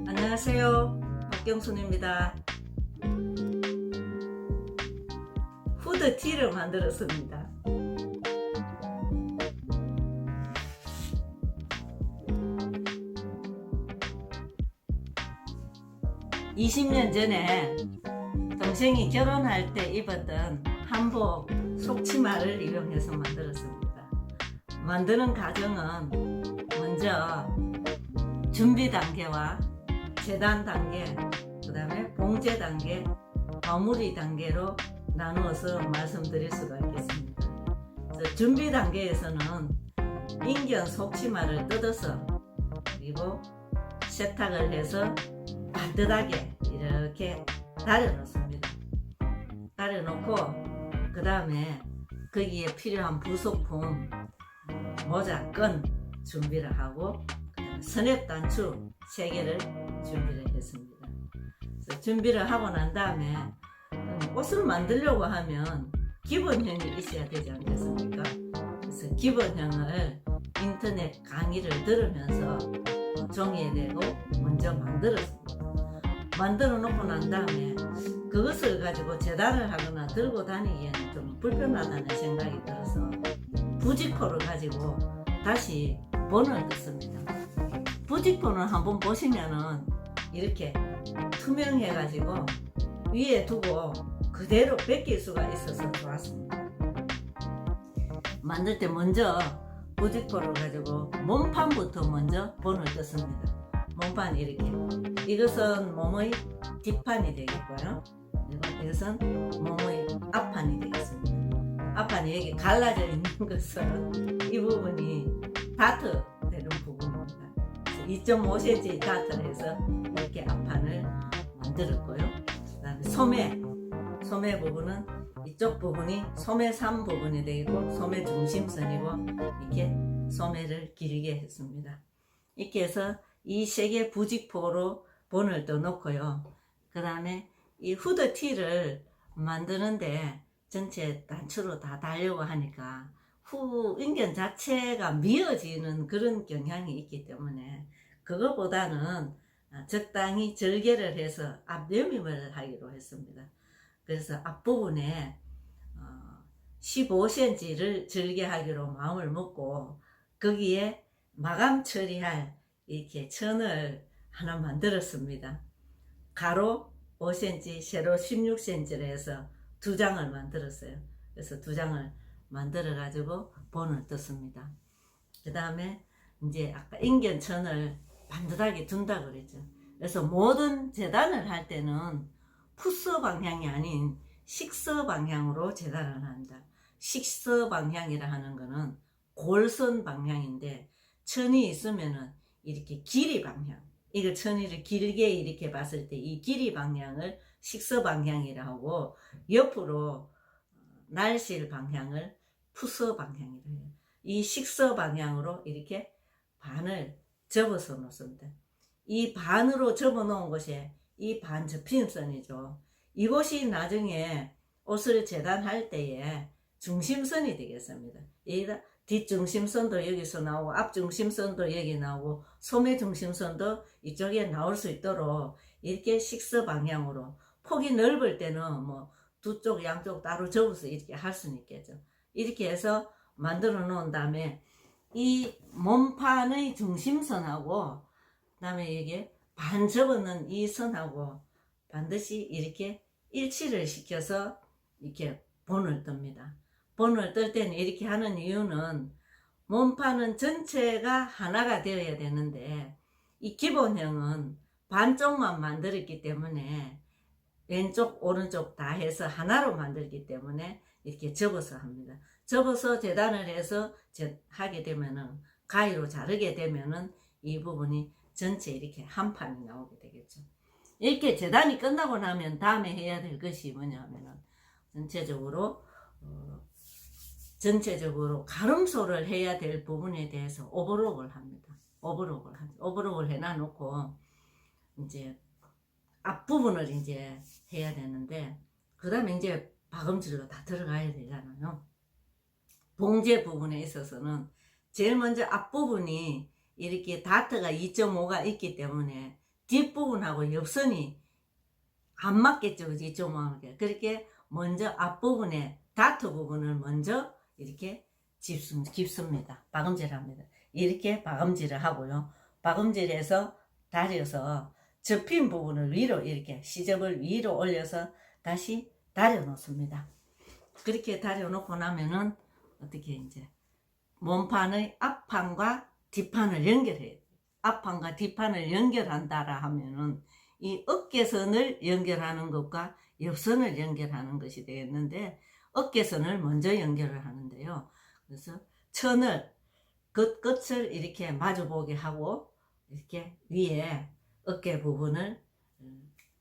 안녕하세요, 박경순입니다. 후드티를 만들었습니다. 20년 전에 동생이 결혼할 때 입었던 한복 속치마를 이용해서 만들었습니다. 만드는 과정은 먼저 준비 단계와 재단 단계, 그 다음에 봉제 단계, 마무리 단계로 나누어서 말씀드릴 수가 있겠습니다. 준비 단계에서는 인견 속치마를 뜯어서 그리고 세탁을 해서 반듯하게 이렇게 다려놓습니다. 다려놓고 그 다음에 거기에 필요한 부속품, 모자, 끈 준비를 하고 스냅 단추 3개를 준비를 했습니다. 그래서 준비를 하고 난 다음에 옷을 만들려고 하면 기본형이 있어야 되지 않겠습니까? 그래서 기본형을 인터넷 강의를 들으면서 종이에 대고 먼저 만들었습니다. 만들어 놓고 난 다음에 그것을 가지고 재단을 하거나 들고 다니기에는 좀 불편하다는 생각이 들어서 부직포를 가지고 다시 본을 떴습니다. 부직포는 한번 보시면은 이렇게 투명해 가지고 위에 두고 그대로 벗길 수가 있어서 좋았습니다. 만들 때 먼저 부직포를 가지고 몸판부터 먼저 본을 떴습니다. 몸판 이렇게, 이것은 몸의 뒷판이 되겠고요, 그리고 이것은 몸의 앞판이 되겠습니다. 앞판이 여기 갈라져 있는 것은 이 부분이 다트 되는 부분입니다. 2.5cm 다트를 해서 이렇게 앞판을 만들었고요. 그 다음에 소매 부분은 이쪽 부분이 소매산 부분이 되고 소매 중심선이고 이렇게 소매를 길게 했습니다. 이렇게 해서 이 3개 부직포로 본을 떠 놓고요. 그 다음에 이 후드티를 만드는데 전체 단추로 다 달려고 하니까 인견 자체가 미어지는 그런 경향이 있기 때문에 그거보다는 적당히 절개를 해서 앞여밈을 하기로 했습니다. 그래서 앞부분에 15cm를 절개하기로 마음을 먹고 거기에 마감 처리할 이렇게 천을 하나 만들었습니다. 가로 5cm, 세로 16cm를 해서 2장을 만들었어요. 그래서 2장을 만들어 가지고 본을 떴습니다. 그 다음에 이제 아까 인견천을 반듯하게 둔다고 그랬죠. 그래서 모든 재단을 할 때는 푸서 방향이 아닌 식서 방향으로 재단을 한다. 식서 방향이라 하는 거는 골선 방향인데 천이 있으면은 이렇게 길이 방향, 이걸 천이를 길게 이렇게 봤을 때 이 길이 방향을 식서 방향이라 하고 옆으로 날실 방향을 푸서 방향이라 해요. 이 식서 방향으로 이렇게 반을 접어서 놓습니다. 이 반으로 접어 놓은 것이 이 반 접힌 선이죠. 이것이 나중에 옷을 재단할 때에 중심선이 되겠습니다. 뒷중심선도 여기서 나오고 앞중심선도 여기 나오고 소매 중심선도 이쪽에 나올 수 있도록 이렇게 식서 방향으로, 폭이 넓을 때는 뭐 두 쪽 양쪽 따로 접어서 이렇게 할 수는 있겠죠. 이렇게 해서 만들어 놓은 다음에 이 몸판의 중심선하고 그다음에 이게 반 접어놓은 이 선하고 반드시 이렇게 일치를 시켜서 이렇게 본을 뜹니다. 본을 뜰 때는 이렇게 하는 이유는 몸판은 전체가 하나가 되어야 되는데 이 기본형은 반쪽만 만들었기 때문에 왼쪽 오른쪽 다 해서 하나로 만들기 때문에 이렇게 접어서 합니다. 접어서 재단을 해서 하게 되면은 가위로 자르게 되면은 이 부분이 전체 이렇게 한 판이 나오게 되겠죠. 이렇게 재단이 끝나고 나면 다음에 해야 될 것이 뭐냐면은 전체적으로 가름소를 해야 될 부분에 대해서 오버록을 합니다. 오버록을 해놔놓고 이제 앞부분을 이제 해야 되는데 그 다음에 이제 박음질로 다 들어가야 되잖아요. 봉제 부분에 있어서는 제일 먼저 앞부분이 이렇게 다트가 2.5가 있기 때문에 뒷부분하고 옆선이 안 맞겠죠. 2.5하게. 그렇게 먼저 앞부분에 다트 부분을 먼저 이렇게 깁습니다. 박음질을 합니다. 이렇게 박음질을 하고요. 박음질해서 다려서 접힌 부분을 위로 이렇게 시접을 위로 올려서 다시 다려 놓습니다. 그렇게 다려 놓고 나면은 어떻게 이제 몸판의 앞판과 뒷판을 연결해야 돼요. 앞판과 뒷판을 연결한다라 하면은 이 어깨선을 연결하는 것과 옆선을 연결하는 것이 되겠는데, 어깨선을 먼저 연결을 하는데요. 그래서 천을 끝을 이렇게 마주보게 하고 이렇게 위에 어깨 부분을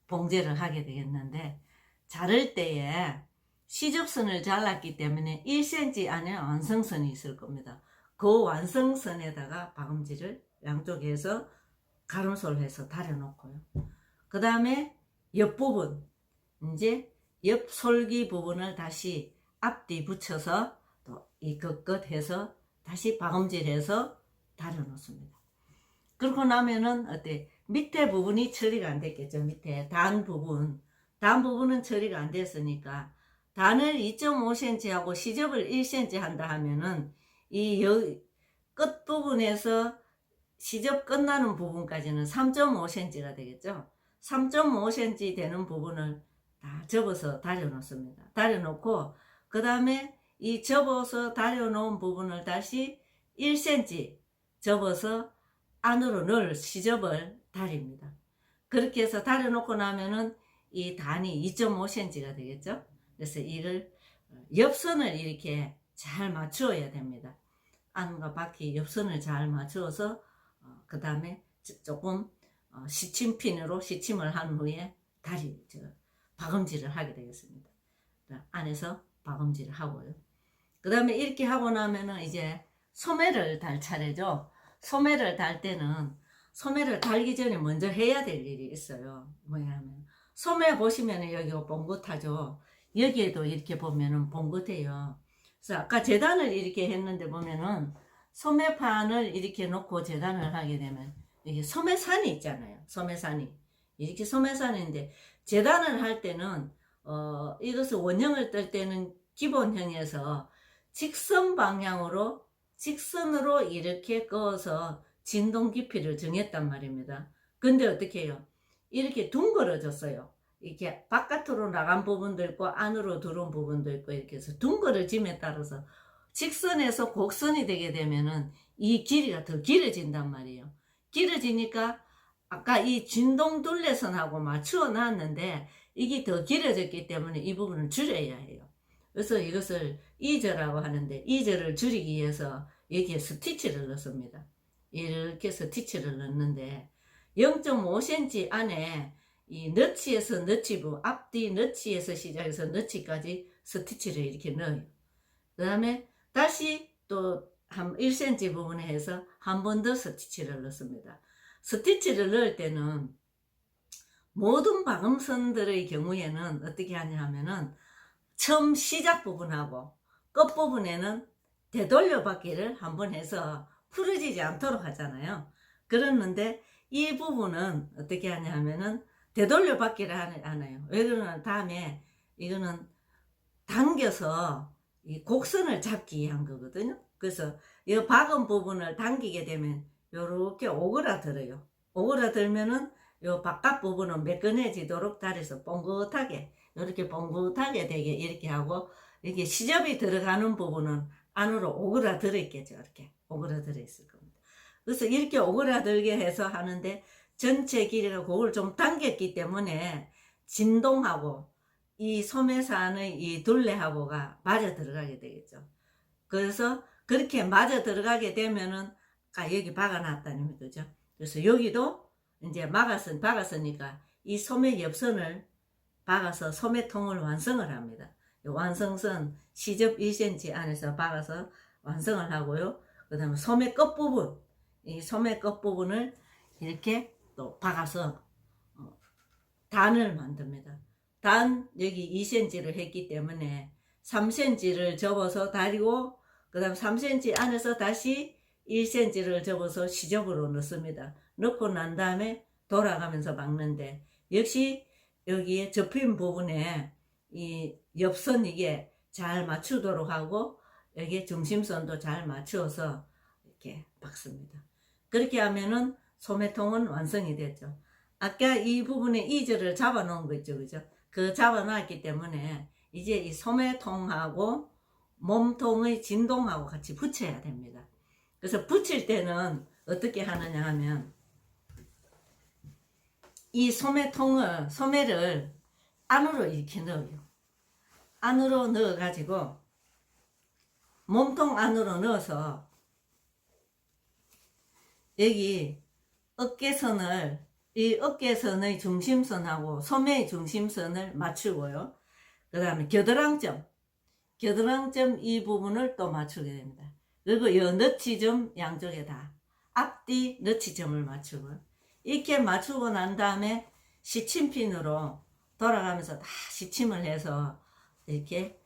봉제를 하게 되겠는데, 자를 때에 시접선을 잘랐기 때문에 1cm 안에 완성선이 있을 겁니다. 그 완성선에다가 박음질을 양쪽에서 가름소를 해서 다려놓고요. 그 다음에 옆부분, 이제 옆솔기 부분을 다시 앞뒤 붙여서 또 이 끝끝해서 다시 박음질해서 다려놓습니다. 그러고 나면은 어때? 밑에 부분이 처리가 안 됐겠죠. 밑에 단 부분은 처리가 안 됐으니까 단을 2.5cm 하고 시접을 1cm 한다 하면은 이 끝 부분에서 시접 끝나는 부분까지는 3.5cm가 되겠죠. 3.5cm 되는 부분을 다 접어서 다려 놓습니다. 다려 놓고 그 다음에 이 접어서 다려 놓은 부분을 다시 1cm 접어서 안으로 넣을 시접을 다립니다. 그렇게 해서 다려 놓고 나면은 이 단이 2.5cm가 되겠죠. 그래서 이를 옆선을 이렇게 잘 맞추어야 됩니다. 안과 바퀴 옆선을 잘 맞추어서 그 다음에 조금 시침핀으로 시침을 한 후에 박음질을 하게 되겠습니다. 안에서 박음질을 하고요. 그 다음에 이렇게 하고 나면은 이제 소매를 달 차례죠. 소매를 달 때는 소매를 달기 전에 먼저 해야 될 일이 있어요. 뭐냐면 소매 보시면은 여기 봉긋하죠. 여기에도 이렇게 보면은 봉긋해요. 그래서 아까 재단을 이렇게 했는데 보면은 소매판을 이렇게 놓고 재단을 하게 되면 이게 소매산이 있잖아요. 소매산이 이렇게 소매산인데 재단을 할 때는 이것을 원형을 뜰 때는 기본형에서 직선 방향으로 직선으로 이렇게 그어서 진동 깊이를 정했단 말입니다. 근데 어떻게 해요? 이렇게 둥그러졌어요. 이렇게 바깥으로 나간 부분도 있고 안으로 들어온 부분도 있고 이렇게 해서 둥그러짐에 따라서 직선에서 곡선이 되게 되면은 이 길이가 더 길어진단 말이에요. 길어지니까 아까 이 진동 둘레선하고 맞추어 놨는데 이게 더 길어졌기 때문에 이 부분을 줄여야 해요. 그래서 이것을 이저라고 하는데 이저를 줄이기 위해서 여기에 스티치를 넣습니다. 이렇게 스티치를 넣는데 0.5cm 안에 이 너치에서 너치부 앞뒤 너치에서 시작해서 너치까지 스티치를 이렇게 넣어요. 그 다음에 다시 또 한 1cm 부분에 해서 한 번 더 스티치를 넣습니다. 스티치를 넣을 때는 모든 박음선들의 경우에는 어떻게 하냐 하면은 처음 시작 부분하고 끝 부분에는 되돌려 받기를 한번 해서 풀어지지 않도록 하잖아요. 그러는데 이 부분은 어떻게 하냐 하면은 되돌려 받기를 안 해요. 왜 그러냐면 다음에 이거는 당겨서 이 곡선을 잡기 위한 거거든요. 그래서 이 박은 부분을 당기게 되면 요렇게 오그라들어요. 오그라들면은 요 바깥 부분은 매끈해지도록 다려서 뻥긋하게 이렇게 뻥긋하게 되게 이렇게 하고 이렇게 시접이 들어가는 부분은 안으로 오그라들어 있겠죠. 이렇게 오그라들어 있을 겁니다. 그래서 이렇게 오그라들게 해서 하는데 전체 길이가 그걸 좀 당겼기 때문에 진동하고 이 소매산의 이 둘레하고가 맞아 들어가게 되겠죠. 그래서 그렇게 맞아 들어가게 되면은 아까 여기 박아놨다는 거죠. 그래서 여기도 이제 박았으니까 이 소매 옆선을 박아서 소매통을 완성을 합니다. 완성선 시접 1cm 안에서 박아서 완성을 하고요. 그 다음에 소매 끝부분, 이 소매 끝부분을 이렇게 또 박아서 단을 만듭니다. 단 여기 2cm를 했기 때문에 3cm를 접어서 다리고 그 다음 3cm 안에서 다시 1cm를 접어서 시접으로 넣습니다. 넣고 난 다음에 돌아가면서 막는데, 역시 여기에 접힌 부분에 이 옆선 이게 잘 맞추도록 하고, 여기에 중심선도 잘 맞추어서 이렇게 박습니다. 그렇게 하면은 소매통은 완성이 됐죠. 아까 이 부분에 이절을 잡아 놓은 거 있죠, 그죠? 그 잡아 놨기 때문에 이제 이 소매통하고 몸통의 진동하고 같이 붙여야 됩니다. 그래서 붙일 때는 어떻게 하느냐 하면, 이 소매를 안으로 이렇게 넣어요. 안으로 넣어 가지고 몸통 안으로 넣어서 여기 어깨선을, 이 어깨선의 중심선하고 소매의 중심선을 맞추고요. 그 다음에 겨드랑점 이 부분을 또 맞추게 됩니다. 그리고 요 너치점 양쪽에 다 앞뒤 너치점을 맞추고요. 이렇게 맞추고 난 다음에 시침핀으로 돌아가면서 다 시침을 해서 이렇게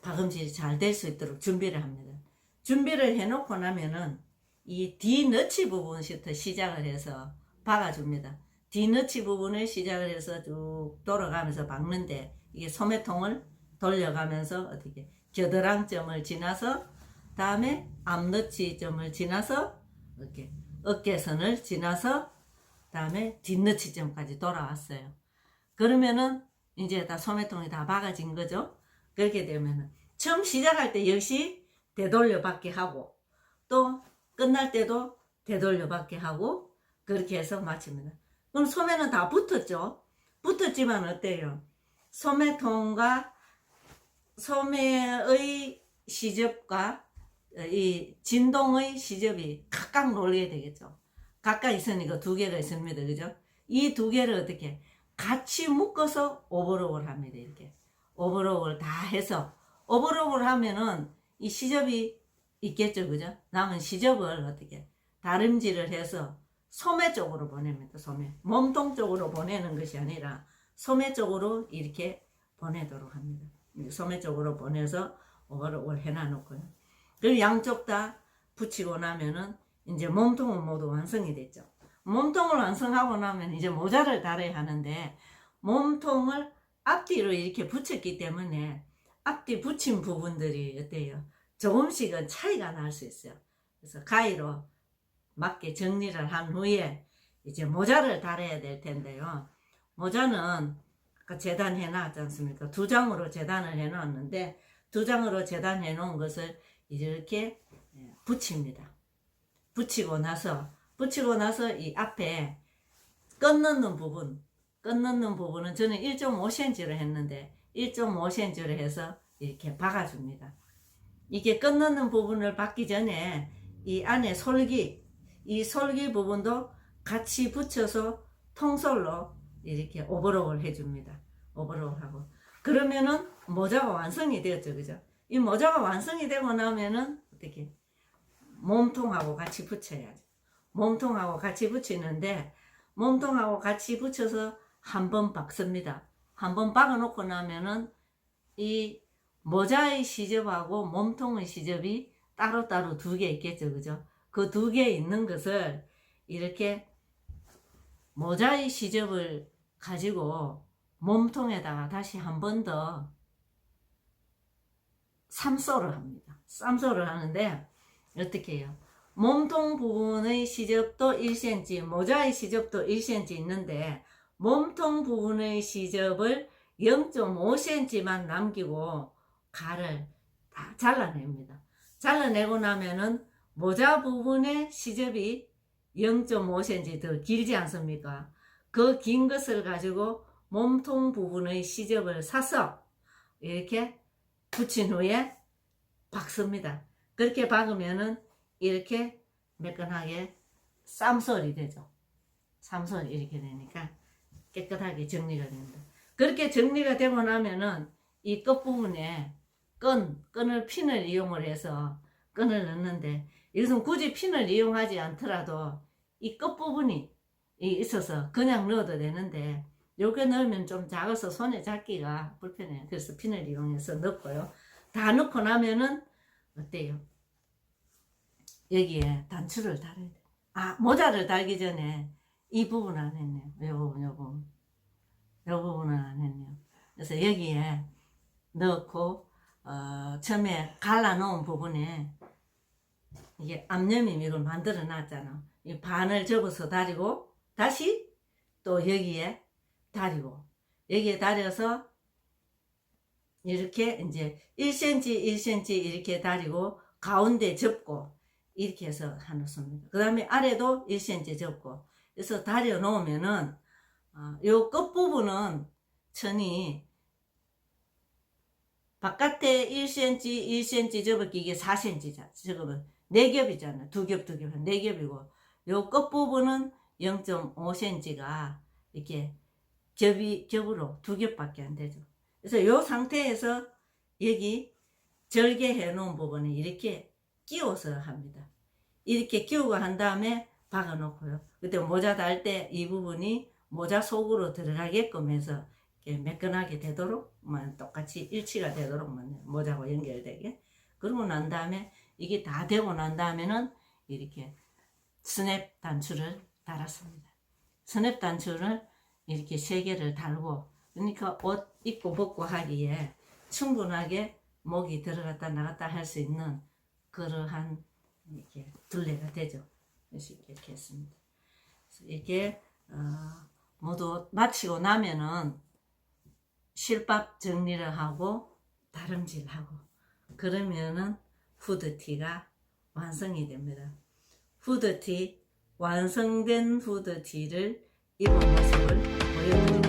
박음질이 잘 될 수 있도록 준비를 합니다. 준비를 해놓고 나면은 이 뒤너치 부분부터 시작을 해서 박아줍니다. 뒤너치 부분을 시작을 해서 쭉 돌아가면서 박는데, 이게 소매통을 돌려가면서 어떻게 겨드랑점을 지나서 다음에 앞너치 점을 지나서 이렇게 어깨선을 지나서 다음에 뒷너치 점까지 돌아왔어요. 그러면은 이제 다 소매통이 다 박아진 거죠. 그렇게 되면은 처음 시작할 때 역시 되돌려 받기 하고, 또 끝날 때도 되돌려 받기 하고, 그렇게 해서 마칩니다. 그럼 소매는 다 붙었죠. 붙었지만 어때요? 소매통과 소매의 시접과 이 진동의 시접이 각각 놀게 되겠죠. 각각 있으니까 두 개가 있습니다. 그죠? 이 두 개를 어떻게 같이 묶어서 오버록을 합니다. 이렇게 오버록을 다 해서, 오버록을 하면은 이 시접이 있겠죠. 그죠? 남은 시접을 어떻게 다림질을 해서 소매 쪽으로 보냅니다. 소매, 몸통 쪽으로 보내는 것이 아니라 소매 쪽으로 이렇게 보내도록 합니다. 소매 쪽으로 보내서 오버록을 해놔놓고요. 그리고 양쪽 다 붙이고 나면은 이제 몸통은 모두 완성이 됐죠. 몸통을 완성하고 나면 이제 모자를 달아야 하는데, 몸통을 앞뒤로 이렇게 붙였기 때문에 앞뒤 붙인 부분들이 어때요? 조금씩은 차이가 날 수 있어요. 그래서 가위로 맞게 정리를 한 후에 이제 모자를 달아야 될 텐데요. 모자는 아까 재단해 놨지 않습니까? 두 장으로 재단을 해 놨는데, 두 장으로 재단해 놓은 것을 이렇게 붙입니다. 붙이고 나서 이 앞에 끈 넣는 부분은 저는 1.5cm를 했는데 1.5cm를 해서 이렇게 박아줍니다. 이게 끈 넣는 부분을 박기 전에 이 안에 이 솔기 부분도 같이 붙여서 통솔로 이렇게 오버록을 해줍니다. 오버록을 하고 그러면은 모자가 완성이 되었죠. 그죠? 이 모자가 완성이 되고 나면은 어떻게 몸통하고 같이 붙여야죠. 몸통하고 같이 붙이는데, 몸통하고 같이 붙여서 한번 박습니다. 한번 박아 놓고 나면은 이 모자의 시접하고 몸통의 시접이 따로따로 두 개 있겠죠. 그죠? 그 두 개 있는 것을 이렇게 모자의 시접을 가지고 몸통에다가 다시 한 번 더 쌈소를 합니다. 쌈소를 하는데 어떻게 해요? 몸통 부분의 시접도 1cm, 모자의 시접도 1cm 있는데 몸통 부분의 시접을 0.5cm만 남기고 가를 다 잘라냅니다. 잘라내고 나면은 모자 부분의 시접이 0.5cm 더 길지 않습니까? 그 긴 것을 가지고 몸통 부분의 시접을 사서 이렇게 붙인 후에 박습니다. 그렇게 박으면은 이렇게 매끈하게 쌈솔이 되죠. 쌈솔이 이렇게 되니까 깨끗하게 정리가 됩니다. 그렇게 정리가 되고 나면은 이 끝부분에 끈을 핀을 이용을 해서 끈을 넣는데, 이것은 굳이 핀을 이용하지 않더라도 이 끝부분이 있어서 그냥 넣어도 되는데, 요게 넣으면 좀 작아서 손에 잡기가 불편해요. 그래서 핀을 이용해서 넣고요. 다 넣고 나면은 어때요? 여기에 단추를 달아야 돼. 아, 모자를 달기 전에 이 부분 안 했네요. 요 부분은 안 했네요. 그래서 여기에 넣고 처음에 갈라놓은 부분에 이게 암염임 이걸 만들어 놨잖아. 이 반을 접어서 다리고 다시 또 여기에 다리고 여기에 다려서 이렇게 이제 1cm 1cm 이렇게 다리고 가운데 접고 이렇게 해서 해놓습니다. 그 다음에 아래도 1cm 접고 그래서 다려 놓으면은 요 끝부분은 천이 바깥에 1cm 1cm 접었기 이게 4cm잖아. 저거는 4겹이잖아. 2겹 2겹 4겹이고 요 끝부분은 0.5cm가 이렇게 겹으로 2겹밖에 안 되죠. 그래서 요 상태에서 여기 절개해 놓은 부분을 이렇게 끼워서 합니다. 이렇게 끼우고 한 다음에 박아 놓고요. 그때 모자 달 때 이 부분이 모자 속으로 들어가게끔 해서 이렇게 매끈하게 되도록 똑같이 일치가 되도록 모자하고 연결되게. 그러고 난 다음에 이게 다 되고 난 다음에는 이렇게 스냅 단추를 달았습니다. 스냅 단추를 이렇게 3개를 달고 그러니까 옷 입고 벗고 하기에 충분하게 목이 들어갔다 나갔다 할 수 있는 그러한 이렇게 둘레가 되죠. 그래서 이렇게 했습니다. 그래서 이렇게 모두 마치고 나면은 실밥 정리를 하고 다름질하고 그러면은 후드티가 완성이 됩니다. 후드티 완성된 후드티를 입은 모습을 보여드립니다.